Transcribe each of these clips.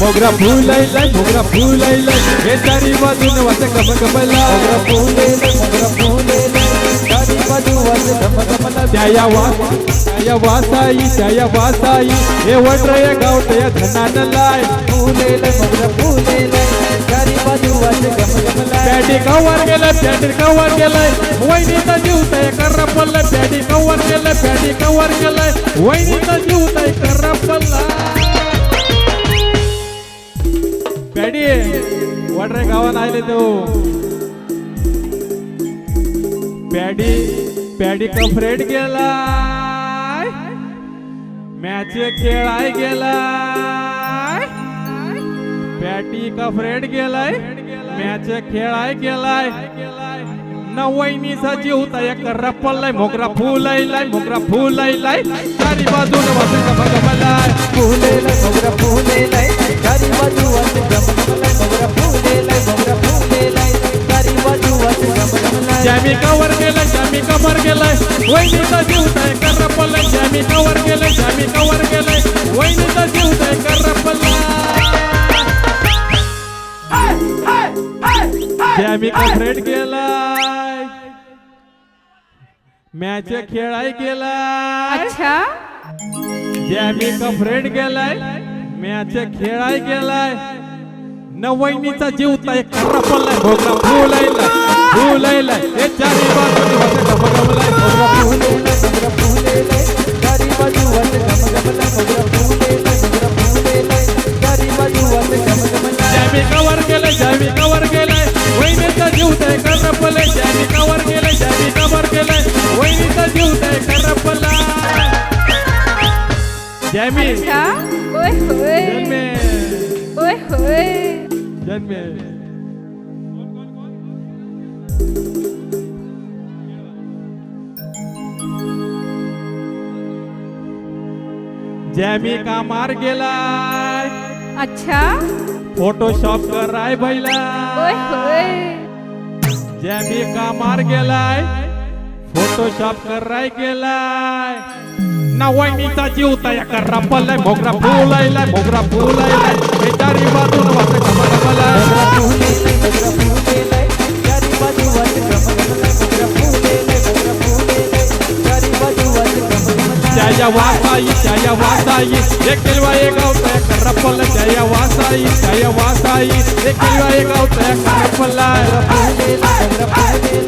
मोगरा फूल आइलाय मोगरा फूल आइलाय हे चारी बाजून वाटे गमगमला मोगरा फूल चारी बाजू वाटे गमगमला त्या वासाई हे वडरया गावतया धनानलाय मोगरा फूल चारी बाजू वाटे गमगमला पॅडी कवर गेलाय वहिनीचा जीव तय करपल्ला पॅडी कवर गेलाय वहिनीचा जीव तय करपल्ला पॅडी वडरे गावात आले तो पॅडी कफरेड गेलाय मॅच खेळाय गेलाय पॅटी कफरेड गेलाय मॅच खेळाय गेलाय नवैनीचा जीव तया करपल्लाय मोगरा फूल आइलाय चारी बाजून वाटे गमगमलाय मोगरा फूल चारी बाजू वाटे गमगमला मोगरा फूल चारी बाजू वाटे गमगमला जामी कवर गेलाय वहिनीचा जीव तय करपल्लाय जामी कवर गेलाय वहिनीचा जीव तय करपल्लाय जामी कफरेड गेलाय मॅच खेळाय गेलाय अच्छा जॅमी कफरेड गेलाय मॅच खेळाय गेलाय नवैनीचा जीव तय करपल्लाय मोगरा फूल आइलाय हे चारी बाजूनी वाटे गमगमलाय मोगरा फूल चारी बाजू वाटे गमगमला मोगरा फूल चारी बाजू वाटे गमगमला जॅमी कवर गेलाय वहिनीचा जीव तय करपल्लाय जॅमी कवर गेलाय वहिनीचा जीव तय करपल्लाय जॅमी अच्छा ओए होए जन्मे जॅमी कामार गेलाय अच्छा फोटोशॉप कराय ओए बैलाय होए जॅमी कामार गेलाय फोटोशॉप कराय गेलाय नवैनीचा जीव तया करपल्लाय मोगरा फूल आइलाय हे चारी बाजून वाटे गमगमलाय मोगरा फूल चारी बाजू वाटे गमगमला मोगरा फूल चारी बाजू वाटे गमगमला जया वासाई एक किलवा एक गाव तया करपल्लाय जया वासाई एक किलवा एक गाव तया करपल्लाय मोगरा फूल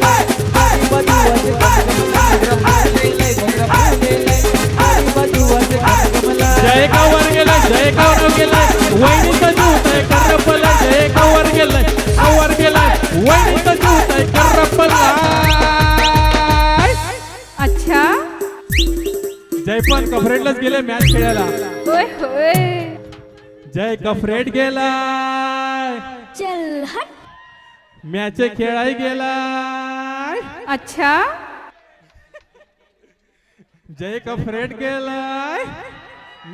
चारी बाजू वाटे गमगमला मोगरा फूल चारी बाजू वाटे गमगमला जय कवर गेलाय वहिनीचा जीव तय करपल्लाय जय कवर गेलाय वहिनीचा जीव तय करपल्लाय अच्छा जय पण कफरेडलाच गेले मॅच खेळायला ओए होए जय कफरेड गेलाय चल हट मॅच खेळाय गेलाय अच्छा जय कफरेड गेलाय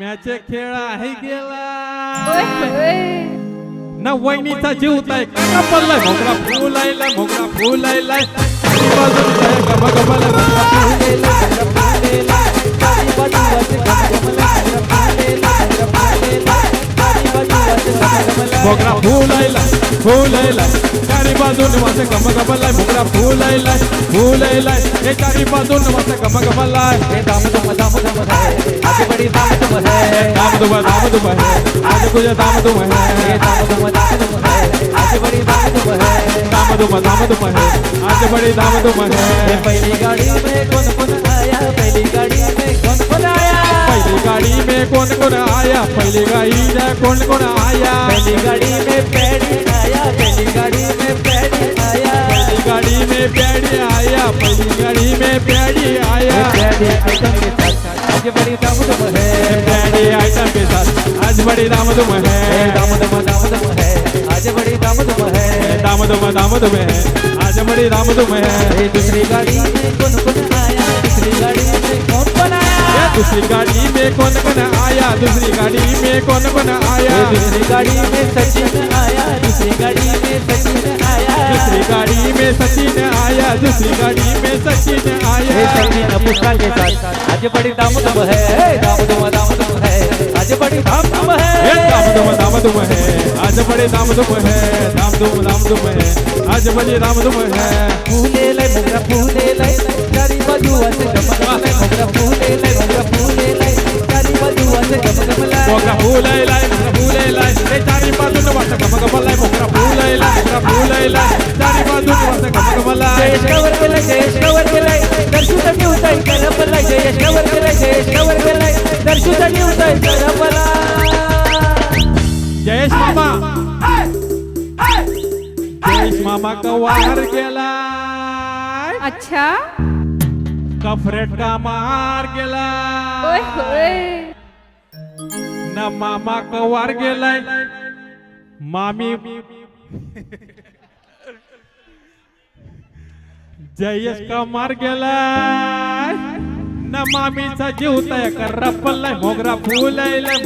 मॅच खेळाय ओए गेलाय होए नवैनीचा जीव तय करपल्लाय मोगरा फूल आइलाय चारी बाजून तय गमगमलाय चारी बाजू वाटे गमगमला मोगरा फूल आइलाय चारी बाजून वाटे गमगमलाय मोगरा फूल आइलाय हे चारी बाजून वाटे गमगमलाय दाम दुम है आगे बड़ी दाम दुम है दाम दुम है आज कुछ दाम दुम है दाम दुम है आगे बड़ी दाम दुम है दाम दुम है आज बड़ी दाम दुम है पहली गाड़ी में कौन आया पहली गाड़ी में कौन आया पहली गाड़ी में कौन आया पहली गाड़ी में कौन आया पहली गाड़ी में पैडी आया पहली गाड़ी में पैडी आया पहली गाड़ी में प्याड़ी आया पहली गाड़ी में प्याड़ी आया पैडी आइटम के साथ आगे बड़ी दाम दुम है प्याड़ी आइटम के साथ आज बड़ी दाम दुम है दाम दुम है आज बड़ी दाम दुम है दाम दुम है आज बड़ी दाम दुम है दूसरी गाड़ी में कौन आया दूसरी गाड़ी में कौन आया दूसरी गाड़ी में कौन आया दूसरी गाड़ी में कौन आया दूसरी गाड़ी में सचिन आया दूसरी गाड़ी में सचिन आया दूसरी गाड़ी में सचिन आया दूसरी गाड़ी में सचिन आया सचिन पुष्पा के साथ आज बड़ी दाम है दाम है आज बड़ी दाम है दाम धूम है, आज बड़े धाम धूम है, धाम धूम है, आज बड़ी धाम धूम है। फुलेलय मोगरा फुलेलय चारी बाजू असे गमगमलाय मोगरा फुलेलय चारी बाजू असे गमगमलाय मोगरा फुलायलाय ते चारी बाजून वास गमगमलाय मोगरा फुलायलाय चारी बाजून वास गमगमलाय। जयेशवर गेलय दर्शुत निवताय करपलाय जयेशवर गेलय दर्शुत निवताय करपलाय। जयेश मामा कवार गेलाय, अच्छा कफरेट का मार गेलाय, ओए होए न मामा कवार गेलाय, मामी जयेश का मार गेलाय, न मामीचा जीव तय करपलाय मोगरा फुलायलाय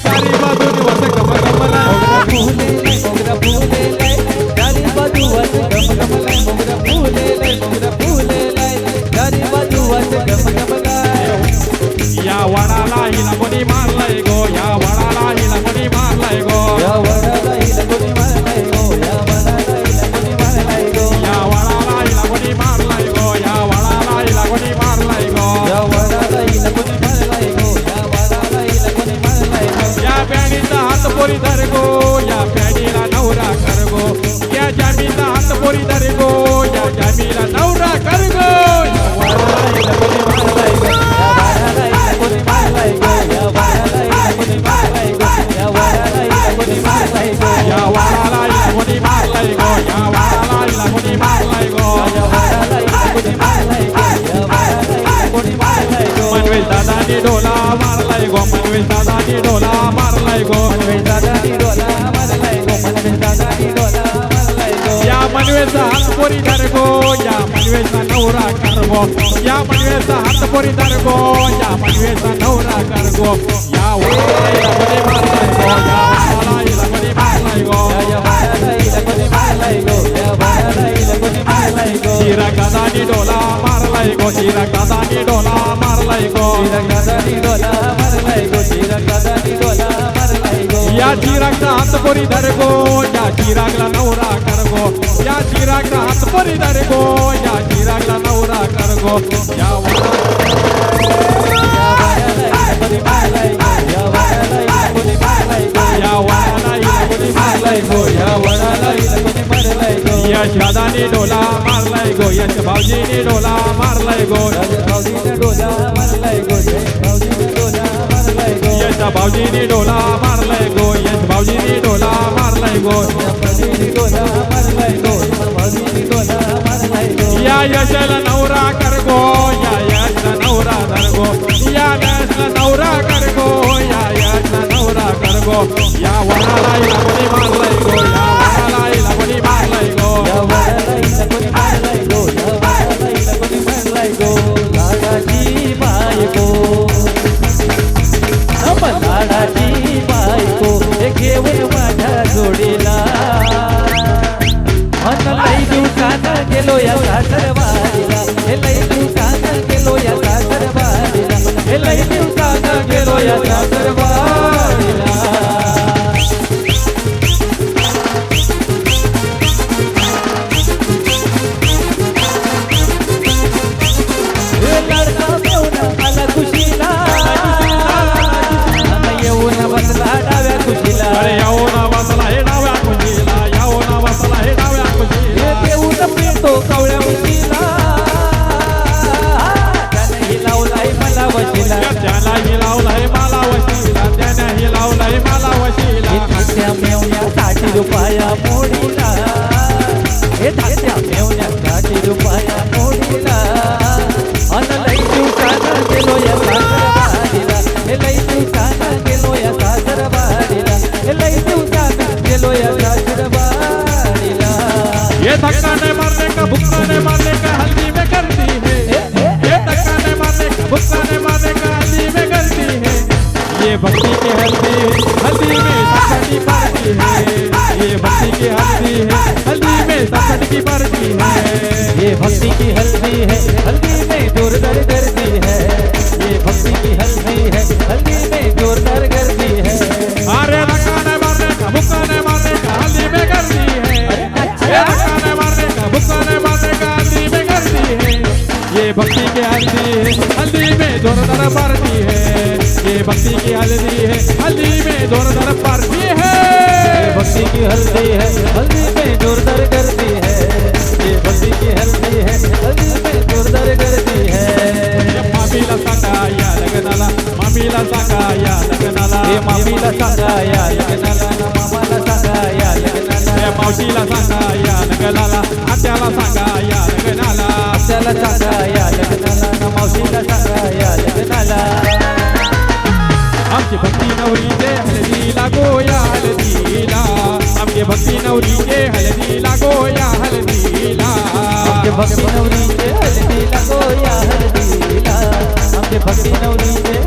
चारी बाजूनी वास गमगमलाय। मोगरा फुलेलय चारी बाजू असे गमगमलाय मोगरा फुलेलय चारी बाजू असे गमगमलाय। या वडाला हिला कोणी मारलाय गो, या वडाला हिला कोणी मारलाय गो, या वडाला हिला कोणी मारलाय गो, या वडाला हिला कोणी मारलाय गो, या वडाला हिला कोणी मारलाय गो, या वडाला हिला कोणी मारलाय गो, या वडाला हिला कोणी मारलाय गो, या वडाला हिला कोणी मारलाय गो। या प्यानीचा हात पोरी धर गो, या प्यानीला नवरा कर गो, या जामीचा हात पोरी धर गो, या जामीला नवरा कर गो। या वडाला हिला कोणी मारलाय गो, या वडाला हिला कोणी मारलाय गो, या वडाला हिला कोणी मारलाय गो, या वडाला हिला कोणी मारलाय गो, या वडाला हिला कोणी मारलाय गो, या वडाला हिला कोणी मारलाय गो, या वडाला हिला कोणी मारलाय गो, या वडाला हिला कोणी मारलाय गो। मनवेश दादानी डोला मारलाय गो, मनवेश दादानी डोला मारलाय गो, दादानी डोला मारलाय गो, दादानी डोला मारलाय गो। या मनवेचा हात पोरी धर गो, या मनवेचा नवरा कर गो, या मनवेचा हात पोरी धर गो, या मनवेचा नवरा कर गो। या वडाला कोणी मारलाय गो, या वडाला कोणी मारलाय गो, या वडाला हिला कोणी मारलाय गो, या वडाला हिला कोणी मारलाय गो। शिरा गदानी डोला मारलाय गो, शिरा गदानी डोला मारलाय गो, दादानी डोला मारलाय गो, दादानी डोला मारलाय गो। या चिरागचा हात पोरी धर गो, या चिरागला नवरा कर गो, या चिरागचा हात पोरी धर गो, या चिरागला नवरा कर गो। या वडाला हिला कोणी मारलाय गो, या वडाला हिला कोणी मारलाय गो, या वडाला हिला कोणी मारलाय गो। यश दादानी डोला मारलाय गो, यश भाऊजीनी डोला मारलाय गो, भाऊजीने डोला मारलाय गो, भाऊजीने डोला मारलाय गो, यश भाऊजीनी डोला मारलाय गो, यश भाऊजीनी डोला मारलाय गो, भाऊजीने डोला मारलाय गो, भाऊजीने डोला मारलाय गो। या यशला नवरा कर गो, या यशला नवरा धर गो, या यशला नवरा कर गो, या यशला नवरा कर गो। या वडाला हिला कोणी मारलाय गो, या वडाला हिला कोणी मारलाय गो, या वडाला हिला कोणी मारलाय गो, या वडाला हिला कोणी मारलाय गो। लाडाची बायको लाडाची बायको हे घेऊन माझ्या जोडीला मन लई दिवसानं गेलो या सासरवाडीला, हे लई दिवसानं गेलो या सासरवाडीला, हे लई दिवसानं गेलो या सासरवाडीला। लाडका मेवना आला खुशीला, येऊन बसला डाव्या खुशीला, अरे यावो ना बसला हे डाव्या खुशीला, यावो ना बसला हे डाव्या खुशीला, येऊन पितो कवळ्या खुशीला, त्याने हिलावलाय मला वशीला, त्यालाही लावलाय मला वशीला, त्यानेही लावलाय मला वशीला। त्या मेवण्यासाठी रुपया मोडीला, हे त्या मेवण्यासाठी रुपया मोडीला, अन लई दिवसानं गेलो या सासरवाडीला, हे लई दिवसानं गेलो या सासरवाडीला, हे लई दिवसानं गेलो या सासरवाडीला। ये धक्का नहीं मारने का भुक्का नहीं मारने का हल्दी में करती है, ये धक्का नहीं मारने का भुक्का नहीं मारने का हल्दी में करती है, ये भक्ति की हल्दी हल्दी में सखटी पड़ती है, ये भक्ति की हल्दी है हल्दी में सखटी पड़ती है, ये भक्ति की हल्दी है हल्दी में जोरदार गर्दी है, ये भक्ति की हल्दी है हल्दी में जोरदार गर्दी है। अरे जोरदार पार्टी है, ये भक्ति की हल्दी है, हल्दी में जोरदार पार्टी है। ये भक्ति की हल्दी है, हल्दी में जोरदार करती है। ये भक्ति की हल्दी है, हल्दी में जोरदार करती है। मामीला सांगा या लग्नाला, मामीला सांगा या लग्नाला, हे मामीला सांगा या लग्नाला, मामाला सांगा या लग्नाला, मावशीला सांगा या लग्नाला, आत्याला सांगा या लग्नाला, आत्याला सांगा या लग्नाला, मावशीला सांगा या लग्नाला। आमची भक्ती नवरीचे हळदीला गोया हळदीला, आमची भक्ती नवरीचे हळदीला गोया हळदीला, आमचे भक्ती नवरीचे हळदीला गोया हळदीला, आमचे भक्ती नवरीचे